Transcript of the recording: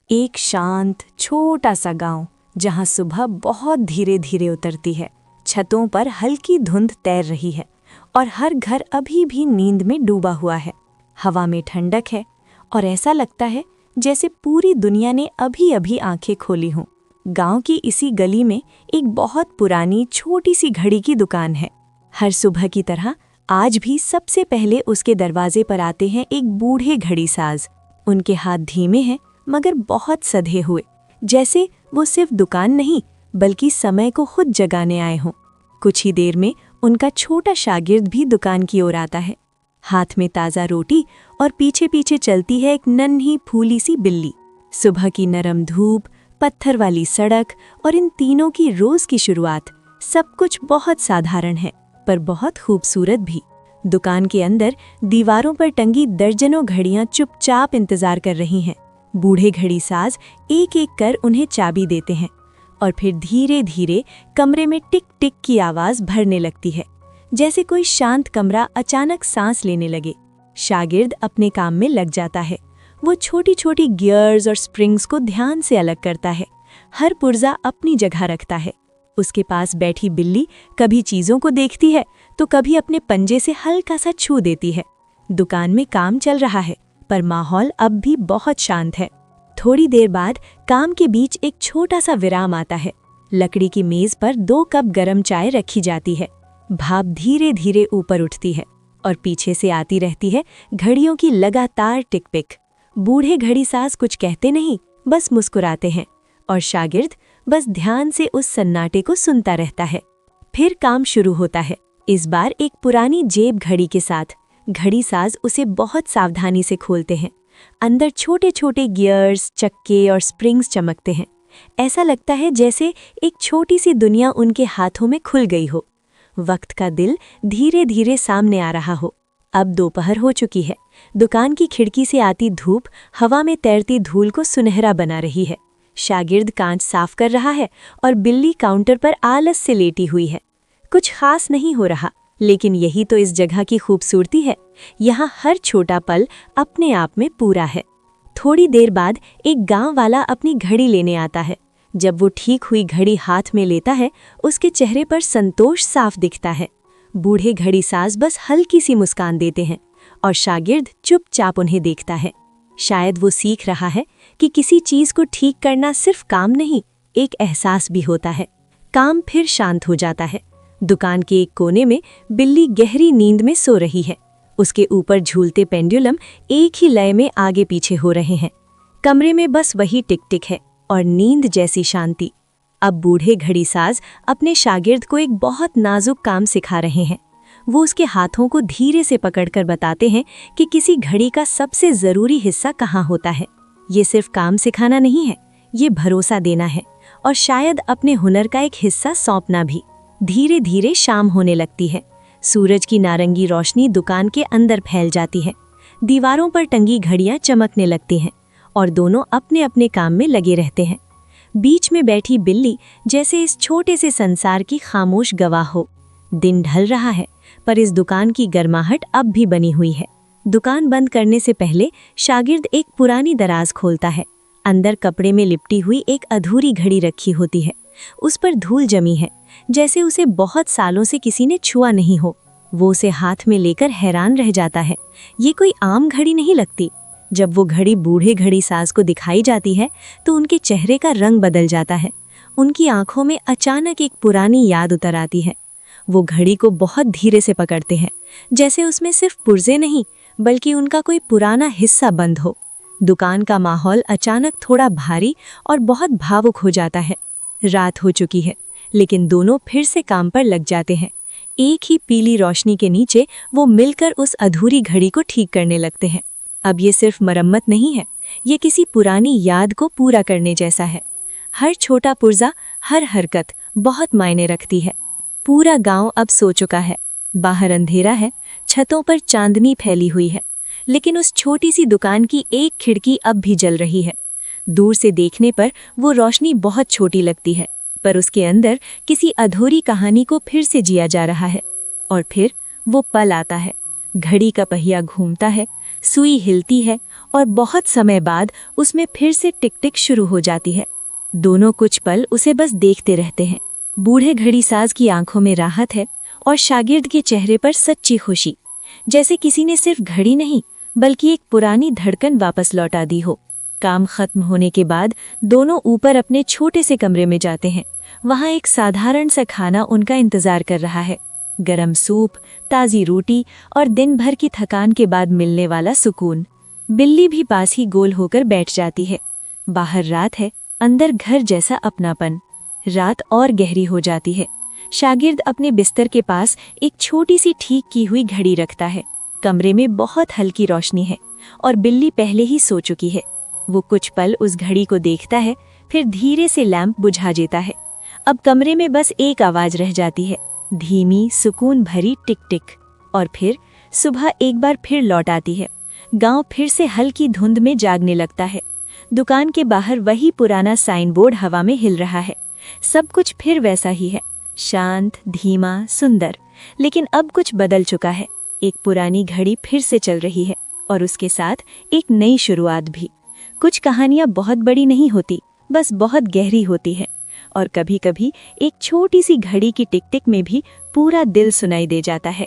एक शांत छोटा सा गांव जहां सुबह बहुत धीरे धीरे उतरती है। छतों पर हल्की धुंध तैर रही है और हर घर अभी भी नींद में डूबा हुआ है। हवा में ठंडक है और ऐसा लगता है जैसे पूरी दुनिया ने अभी अभी आंखें खोली हों। गांव की इसी गली में एक बहुत पुरानी छोटी सी घड़ी की दुकान है। हर सुबह की तरह आज भी सबसे पहले उसके दरवाजे पर आते हैं एक बूढ़े घड़ी साज। उनके हाथ धीमे हैं मगर बहुत सधे हुए, जैसे वो सिर्फ दुकान नहीं बल्कि समय को खुद जगाने आए हों। कुछ ही देर में उनका छोटा शागिर्द भी दुकान की ओर आता है, हाथ में ताज़ा रोटी और पीछे पीछे चलती है एक नन्ही फूली सी बिल्ली। सुबह की नरम धूप, पत्थर वाली सड़क और इन तीनों की रोज की शुरुआत, सब कुछ बहुत साधारण है पर बहुत खूबसूरत भी। दुकान के अंदर दीवारों पर टंगी दर्जनों घड़ियां चुपचाप इंतजार कर रही हैं। बूढ़े घड़ी साज एक एक कर उन्हें चाबी देते हैं और फिर धीरे धीरे कमरे में टिक टिक की आवाज भरने लगती है, जैसे कोई शांत कमरा अचानक सांस लेने लगे। शागिर्द अपने काम में लग जाता है। वो छोटी छोटी गियर्स और स्प्रिंग्स को ध्यान से अलग करता है, हर पुर्जा अपनी जगह रखता है। उसके पास बैठी बिल्ली कभी चीजों को देखती है तो कभी अपने पंजे से हल्का सा छू देती है। दुकान में काम चल रहा है पर माहौल अब भी बहुत शांत है। थोड़ी देर बाद काम के बीच एक छोटा सा विराम आता है। लकड़ी की मेज पर 2 कप गरम चाय रखी जाती है। भाप धीरे धीरे ऊपर उठती है और पीछे से आती रहती है घड़ियों की लगातार टिक पिक। बूढ़े घड़ी साज कुछ कहते नहीं, बस मुस्कुराते हैं और शागिर्द बस ध्यान से उस सन्नाटे को सुनता रहता है। फिर काम शुरू होता है, इस बार एक पुरानी जेब घड़ी के साथ। घड़ी साज उसे बहुत सावधानी से खोलते हैं। अंदर छोटे छोटे गियर्स, चक्के और स्प्रिंग्स चमकते हैं। ऐसा लगता है जैसे एक छोटी सी दुनिया उनके हाथों में खुल गई हो। वक्त का दिल धीरे धीरे सामने आ रहा हो। अब दोपहर हो चुकी है। दुकान की खिड़की से आती धूप हवा में तैरती धूल को सुनहरा बना रही है। शागिर्द कांच साफ कर रहा है और बिल्ली काउंटर पर आलस से लेटी हुई है। कुछ खास नहीं हो रहा, लेकिन यही तो इस जगह की खूबसूरती है। यहाँ हर छोटा पल अपने आप में पूरा है। थोड़ी देर बाद एक गांव वाला अपनी घड़ी लेने आता है। जब वो ठीक हुई घड़ी हाथ में लेता है, उसके चेहरे पर संतोष साफ दिखता है। बूढ़े घड़ी साज बस हल्की सी मुस्कान देते हैं और शागिर्द चुपचाप उन्हें देखता है। शायद वो सीख रहा है कि किसी चीज को ठीक करना सिर्फ काम नहीं, एक एहसास भी होता है। काम फिर शांत हो जाता है। दुकान के एक कोने में बिल्ली गहरी नींद में सो रही है। उसके ऊपर झूलते पेंडुलम एक ही लय में आगे पीछे हो रहे हैं। कमरे में बस वही टिक टिक है और नींद जैसी शांति। अब बूढ़े घड़ी साज अपने शागिर्द को एक बहुत नाजुक काम सिखा रहे हैं। वो उसके हाथों को धीरे से पकड़कर बताते हैं कि किसी घड़ी का सबसे ज़रूरी हिस्सा कहाँ होता है। ये सिर्फ काम सिखाना नहीं है, ये भरोसा देना है और शायद अपने हुनर का एक हिस्सा सौंपना भी। धीरे धीरे शाम होने लगती है। सूरज की नारंगी रोशनी दुकान के अंदर फैल जाती है। दीवारों पर टंगी घड़ियां चमकने लगती हैं और दोनों अपने अपने काम में लगे रहते हैं। बीच में बैठी बिल्ली जैसे इस छोटे से संसार की खामोश गवाह हो। दिन ढल रहा है पर इस दुकान की गर्माहट अब भी बनी हुई है। दुकान बंद करने से पहले शागिर्द एक पुरानी दराज खोलता है। अंदर कपड़े में लिपटी हुई एक अधूरी घड़ी रखी होती है। उस पर धूल जमी है, जैसे उसे बहुत सालों से किसी ने छुआ नहीं हो। वो उसे हाथ में लेकर हैरान रह जाता है। ये कोई आम घड़ी नहीं लगती। जब वो घड़ी बूढ़े घड़ी साज को दिखाई जाती है तो उनके चेहरे का रंग बदल जाता है। उनकी आंखों में अचानक एक पुरानी याद उतर आती है। वो घड़ी को बहुत धीरे से पकड़ते हैं, जैसे उसमें सिर्फ पुर्जे नहीं बल्कि उनका कोई पुराना हिस्सा बंद हो। दुकान का माहौल अचानक थोड़ा भारी और बहुत भावुक हो जाता है। रात हो चुकी है लेकिन दोनों फिर से काम पर लग जाते हैं। एक ही पीली रोशनी के नीचे वो मिलकर उस अधूरी घड़ी को ठीक करने लगते हैं। अब ये सिर्फ मरम्मत नहीं है, ये किसी पुरानी याद को पूरा करने जैसा है। हर छोटा पुर्जा, हर हरकत बहुत मायने रखती है। पूरा गांव अब सो चुका है। बाहर अंधेरा है, छतों पर चांदनी फैली हुई है, लेकिन उस छोटी सी दुकान की एक खिड़की अब भी जल रही है। दूर से देखने पर वो रोशनी बहुत छोटी लगती है, पर उसके अंदर किसी अधूरी कहानी को फिर से जिया जा रहा है। और फिर वो पल आता है। घड़ी का पहिया घूमता है, सुई हिलती है और बहुत समय बाद उसमें फिर से टिक टिक शुरू हो जाती है। दोनों कुछ पल उसे बस देखते रहते हैं। बूढ़े घड़ीसाज की आंखों में राहत है और शागिर्द के चेहरे पर सच्ची खुशी, जैसे किसी ने सिर्फ घड़ी नहीं बल्कि एक पुरानी धड़कन वापस लौटा दी हो। काम खत्म होने के बाद दोनों ऊपर अपने छोटे से कमरे में जाते हैं। वहाँ एक साधारण सा खाना उनका इंतजार कर रहा है। गरम सूप, ताज़ी रोटी और दिन भर की थकान के बाद मिलने वाला सुकून। बिल्ली भी पास ही गोल होकर बैठ जाती है। बाहर रात है, अंदर घर जैसा अपनापन। रात और गहरी हो जाती है। शागिर्द अपने बिस्तर के पास एक छोटी सी ठीक की हुई घड़ी रखता है। कमरे में बहुत हल्की रोशनी है और बिल्ली पहले ही सो चुकी है। वो कुछ पल उस घड़ी को देखता है, फिर धीरे से लैंप बुझा देता है। अब कमरे में बस एक आवाज रह जाती है, धीमी सुकून भरी टिक टिक। और फिर सुबह एक बार फिर लौट आती है। गांव फिर से हल्की धुंध में जागने लगता है। दुकान के बाहर वही पुराना साइन बोर्ड हवा में हिल रहा है। सब कुछ फिर वैसा ही है, शांत, धीमा, सुंदर। लेकिन अब कुछ बदल चुका है। एक पुरानी घड़ी फिर से चल रही है और उसके साथ एक नई शुरुआत भी। कुछ कहानियां बहुत बड़ी नहीं होती, बस बहुत गहरी होती है। और कभी-कभी एक छोटी सी घड़ी की टिक टिक में भी पूरा दिल सुनाई दे जाता है।